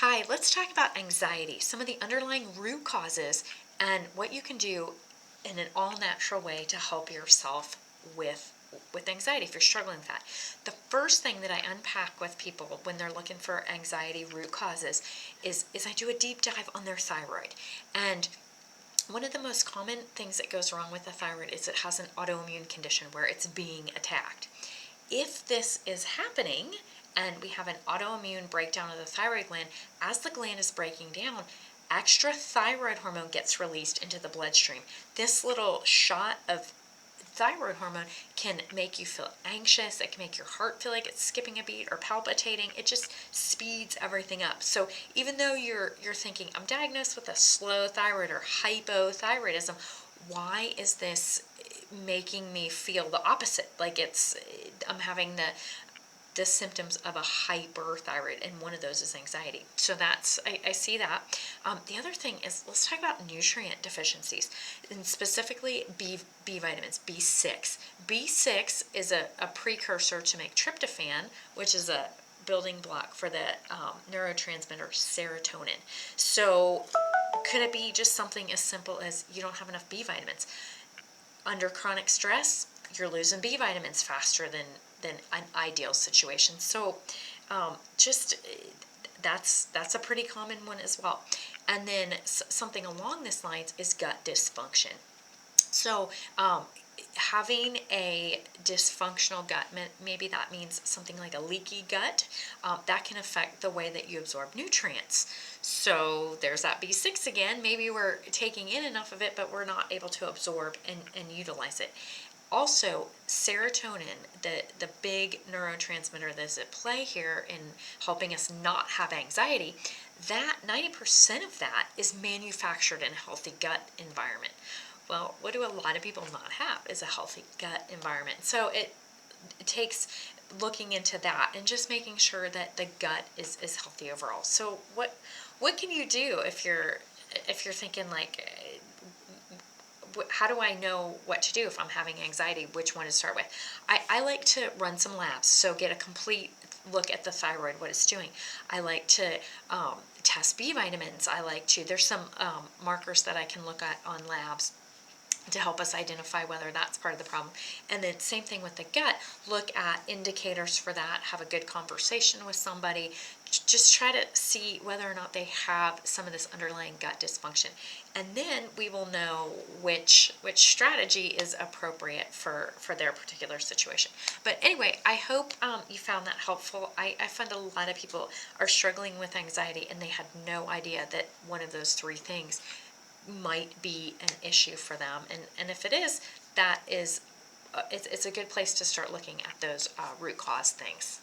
Hi, let's talk about anxiety, some of the underlying root causes, and what you can do in an all-natural way to help yourself with anxiety if you're struggling with that. The first thing that I unpack with people when they're looking for anxiety root causes is I do a deep dive on their thyroid. And one of the most common things that goes wrong with the thyroid is it has an autoimmune condition where it's being attacked. If this is happening and we have an autoimmune breakdown of the thyroid gland, as the gland is breaking down, extra thyroid hormone gets released into the bloodstream. This little shot of thyroid hormone can make you feel anxious. It can make your heart feel like it's skipping a beat or palpitating. It just speeds everything up. So even though you're thinking, I'm diagnosed with a slow thyroid or hypothyroidism, why is this making me feel the opposite? Like I'm having the symptoms of a hyperthyroid, and one of those is anxiety. So I see that. The other thing is, let's talk about nutrient deficiencies, and specifically B vitamins, B6. B6 is a precursor to make tryptophan, which is a building block for the neurotransmitter serotonin. So could it be just something as simple as you don't have enough B vitamins? Under chronic stress, you're losing B vitamins faster than an ideal situation. So just that's a pretty common one as well. And then something along this lines is gut dysfunction. So having a dysfunctional gut, maybe that means something like a leaky gut, that can affect the way that you absorb nutrients. So there's that B6 again. Maybe we're taking in enough of it, but we're not able to absorb and utilize it. Also, serotonin, the big neurotransmitter that's at play here in helping us not have anxiety, that 90% of that is manufactured in a healthy gut environment. Well, what do a lot of people not have is a healthy gut environment. So it takes looking into that and just making sure that the gut is healthy overall. So what can you do if you're thinking like, how do I know what to do if I'm having anxiety, which one to start with? I like to run some labs, so get a complete look at the thyroid, what it's doing. I like to test B vitamins. There's some markers that I can look at on labs to help us identify whether that's part of the problem. And then same thing with the gut, look at indicators for that, have a good conversation with somebody, just try to see whether or not they have some of this underlying gut dysfunction. And then we will know which strategy is appropriate for their particular situation. But anyway, I hope you found that helpful. I find a lot of people are struggling with anxiety and they had no idea that one of those three things might be an issue for them, and if it is, that is it's a good place to start looking at those root cause things.